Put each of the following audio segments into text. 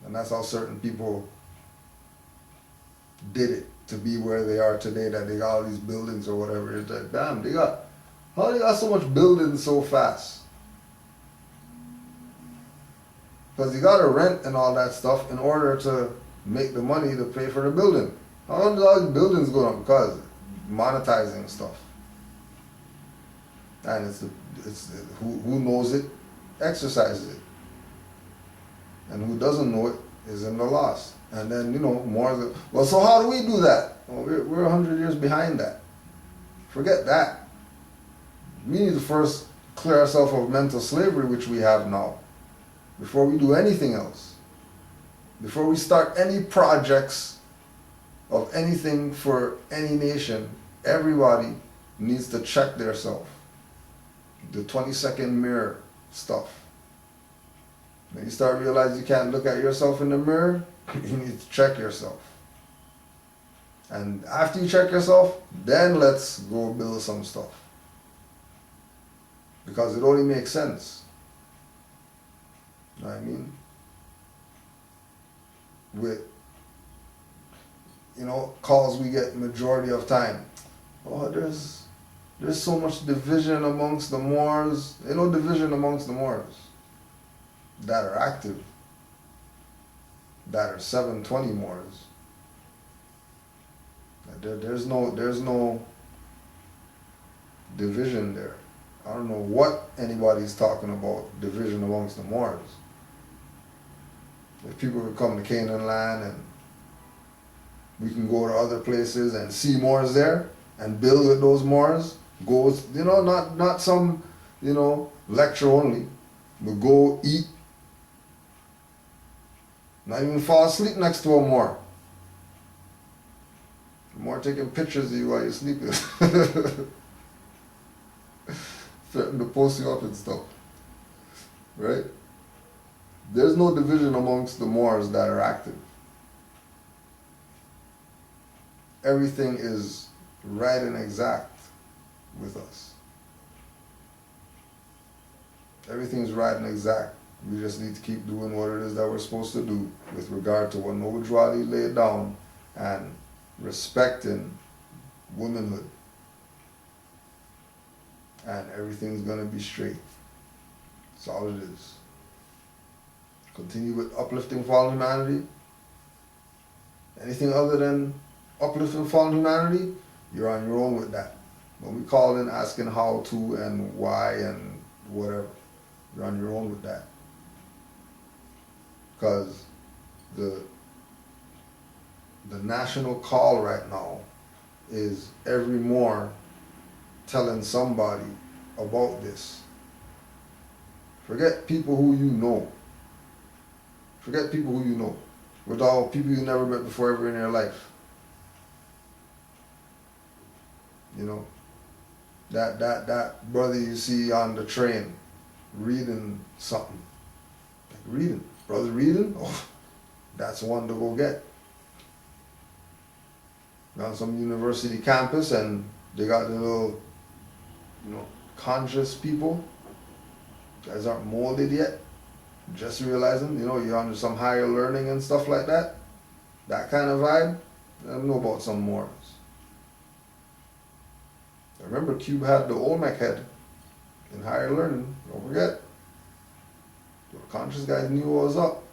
And that's how certain people did it to be where they are today, that they got all these buildings or whatever. It's like, damn, how they got so much buildings so fast? Because you got to rent and all that stuff in order to make the money to pay for the building. How long do all these buildings go up? Because monetizing stuff. And it's who knows it exercises it. And who doesn't know it is in the loss. And then, more. Well, so how do we do that? Well, we're 100 years behind that. Forget that. We need to first clear ourselves of mental slavery, which we have now, before we do anything else. Before we start any projects of anything for any nation, everybody needs to check theirself. The 20-second mirror stuff. When you start realizing you can't look at yourself in the mirror, you need to check yourself. And after you check yourself, then let's go build some stuff. Because it only makes sense. You know what I mean? With, calls we get majority of time. Oh, there's so much division amongst the Moors. There's no division amongst the Moors that are active, that are 720 Moors. There's no division there. I don't know what anybody's talking about, division amongst the Moors. If people could come to Canaanland and we can go to other places and see Moors there and build with those Moors, go, not some, lecture only, but go eat, not even fall asleep next to a Moor. Moor taking pictures of you while you're sleeping. Threatening to post you up and stuff. Right? There's no division amongst the Moors that are active. Everything is right and exact with us. Everything's right and exact. We just need to keep doing what it is that we're supposed to do with regard to what Noble Ali laid down and respecting womanhood. And everything's going to be straight. That's all it is. Continue with uplifting fallen humanity. Anything other than uplifting fallen humanity, you're on your own with that. When we call in asking how to and why and whatever, you're on your own with that. Because the national call right now is every Moor telling somebody about this. Forget people who you know. Forget people who you know. With all people you never met before ever in your life. That brother you see on the train reading something. Like reading. Brother reading? Oh, that's one to go get. On some university campus and they got the little, conscious people. Guys aren't molded yet. Just realizing, you're under some higher learning and stuff like that. That kind of vibe. I don't know about some Moors. I remember Cube had the Olmec head in higher learning. Don't forget. The conscious guys knew what was up.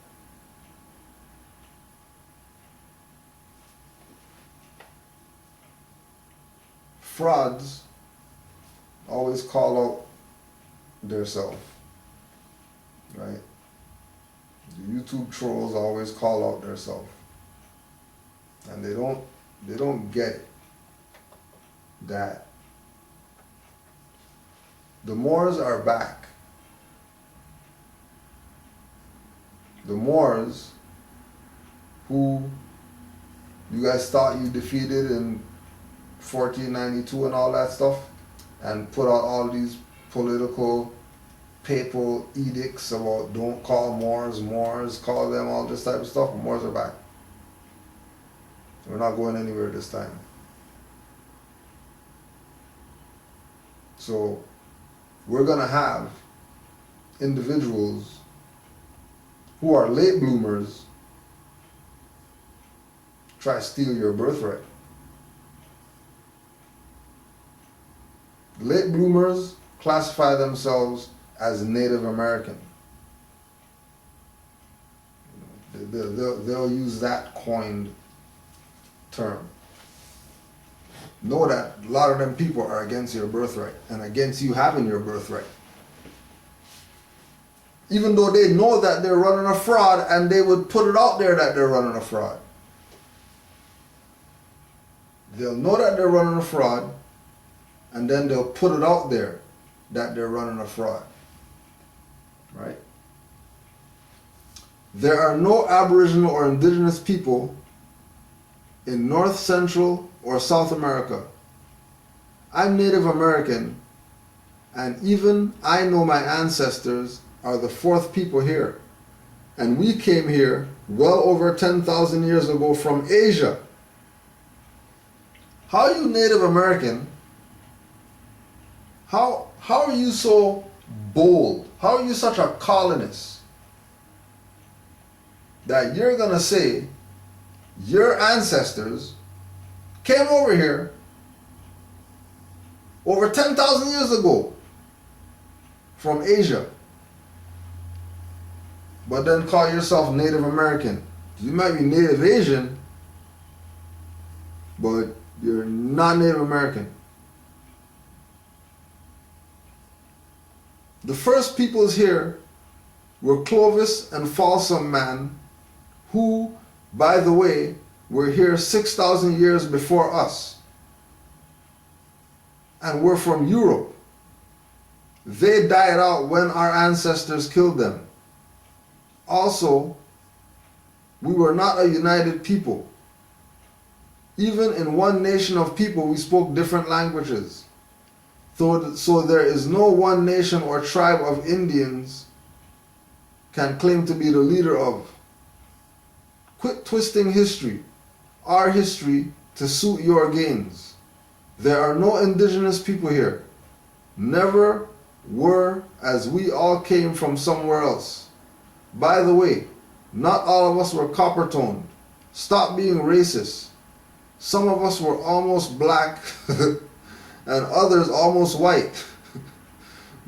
Frauds always call out their self, right? The YouTube trolls always call out their self, and they don't get it that the Moors are back. The Moors who you guys thought you defeated in 1492 and all that stuff, and put out all these political papal edicts about don't call Moors, call them all this type of stuff. Moors are back. We're not going anywhere this time. So we're going to have individuals who are late bloomers try to steal your birthright. Late bloomers classify themselves as Native American. They'll use that coined term. Know that a lot of them people are against your birthright and against you having your birthright. Even though they know that they're running a fraud, and they would put it out there that they're running a fraud. They'll know that they're running a fraud, and then they'll put it out there that they're running a fraud. Right? There are no Aboriginal or Indigenous people in North, Central, or South America. I'm Native American, and even I know my ancestors are the fourth people here. And we came here well over 10,000 years ago from Asia. How are you Native American? How are you so bold? How are you such a colonist that you're going to say your ancestors came over here over 10,000 years ago from Asia, but then call yourself Native American? You might be Native Asian, but you're not Native American. The first peoples here were Clovis and Folsom Man, who, by the way, were here 6,000 years before us, and were from Europe. They died out when our ancestors killed them. Also, we were not a united people. Even in one nation of people, we spoke different languages. So there is no one nation or tribe of Indians can claim to be the leader of. Quit twisting history, our history, to suit your gains. There are no indigenous people here. Never were, as we all came from somewhere else. By the way, not all of us were copper-toned. Stop being racist. Some of us were almost black and others almost white.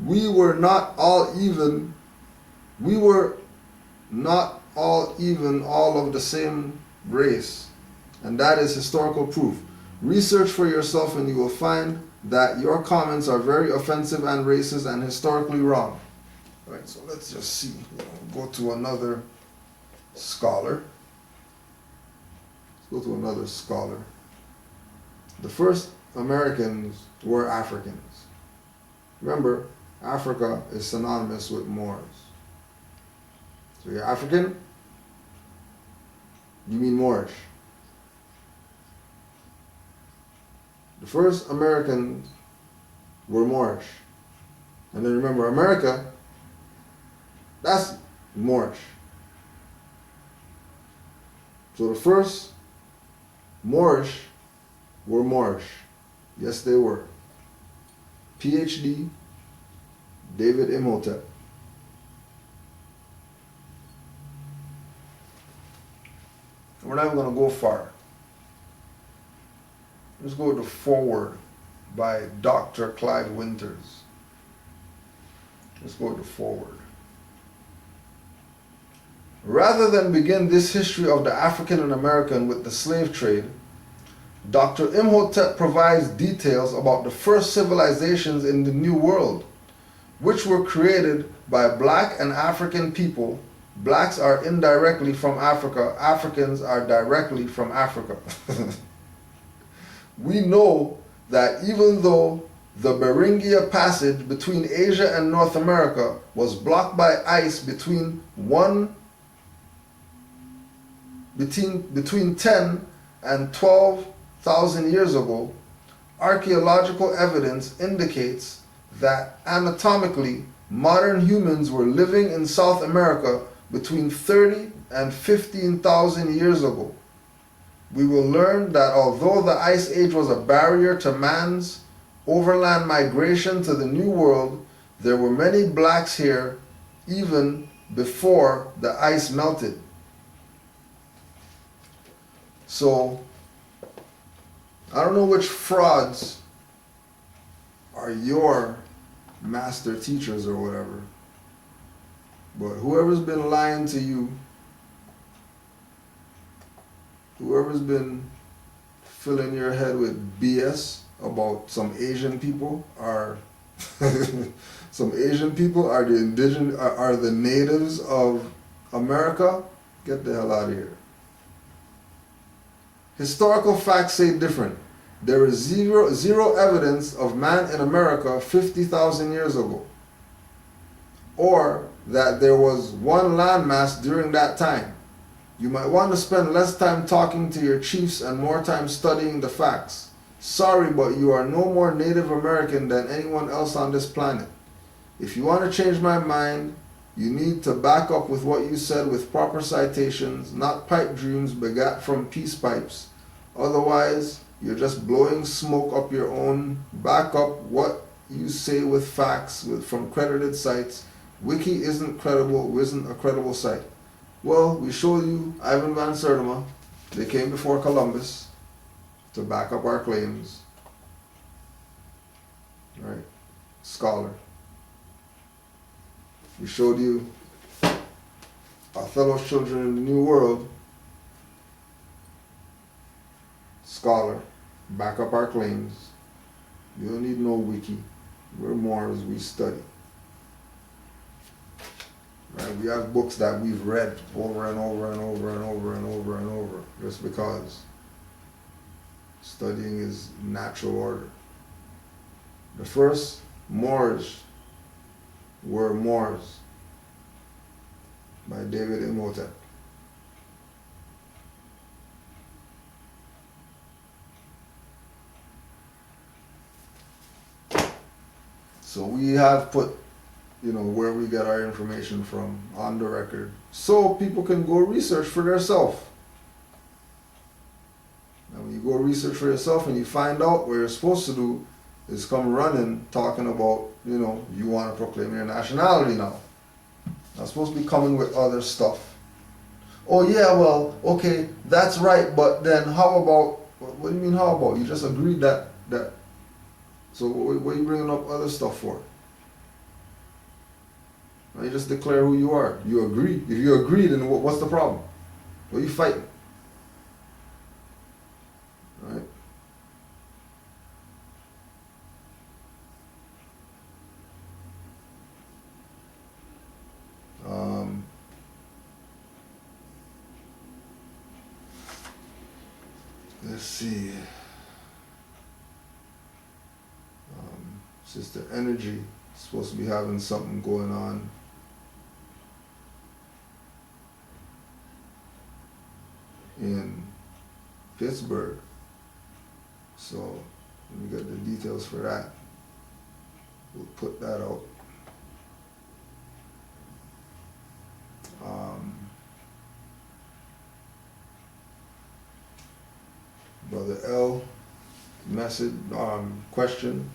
We were not all even. We were not all even all of the same race. And that is historical proof. Research for yourself and you will find that your comments are very offensive and racist and historically wrong. Right, so let's just see. Go to another scholar. Let's go to another scholar. The first Americans were Africans. Remember, Africa is synonymous with Moors. So you're African, you mean Moorish. The first Americans were Moorish. And then remember, America, that's Moorish. So the first Moorish were Moorish. Yes, they were. PhD, David Imhotep. We're not even going to go far. Let's go to Forward by Dr. Clive Winters. Let's go to Forward. Rather than begin this history of the African and American with the slave trade, Dr. Imhotep provides details about the first civilizations in the New World, which were created by black and African people. Blacks are indirectly from Africa, Africans are directly from Africa. We know that even though the Beringia Passage between Asia and North America was blocked by ice between 10 and 12,000 years ago, archaeological evidence indicates that anatomically modern humans were living in South America between 30 and 15,000 years ago. We will learn that although the Ice Age was a barrier to man's overland migration to the New World, there were many blacks here even before the ice melted. So, I don't know which frauds are your master teachers or whatever, but whoever's been lying to you, whoever's been filling your head with BS about some Asian people are some Asian people are the indigenous, are the natives of America, get the hell out of here. Historical facts say different. There is zero evidence of man in America 50,000 years ago, or that there was one landmass during that time. You might want to spend less time talking to your chiefs and more time studying the facts. Sorry, but you are no more Native American than anyone else on this planet. If you want to change my mind, you need to back up with what you said with proper citations, not pipe dreams begat from peace pipes. Otherwise, you're just blowing smoke up your own. Back up what you say with facts from credited sites. Wiki isn't a credible site. Well, we showed you Ivan Van Sertima. They came before Columbus to back up our claims. Right? Scholar. We showed you Othello's Children in the New World. Scholar. Back up our claims. You don't need no wiki. We're Moors, we study. Right? We have books that we've read over and over and over and over and over and over, just because studying is natural order. The first Moors were Moors by David Imhotep. So we have put, where we get our information from on the record, so people can go research for themselves. And when you go research for yourself and you find out what you're supposed to do is come running talking about, you want to proclaim your nationality now. Not supposed to be coming with other stuff. Oh yeah, well, okay, that's right, but then how about, what do you mean how about? You just agreed that. So what are you bringing up other stuff for? You just declare who you are. You agree. If you agree, then what's the problem? What are you fighting? Right? Let's see. Sister Energy is supposed to be having something going on. In Pittsburgh. So let me get the details for that. We'll put that out. Brother L message question.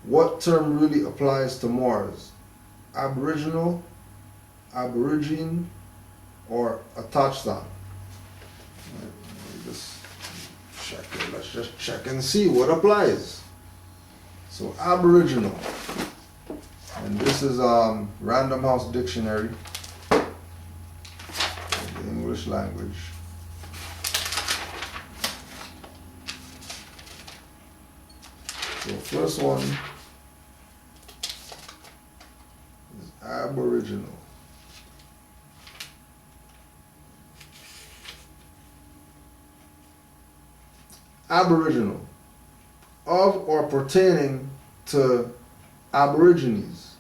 What term really applies to Moors? Aboriginal, Aborigine, or Atachtan? Let's just check and see what applies. So Aboriginal, and this is Random House Dictionary of the English language. So first one is Aboriginal. Aboriginal, of or pertaining to Aborigines.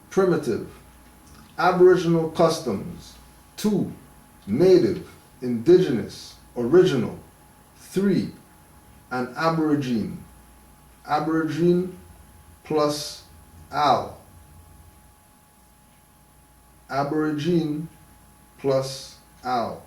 Primitive, Aboriginal customs. 2, native, indigenous, original. 3, an aborigine. Aborigine plus al. Aborigine plus al.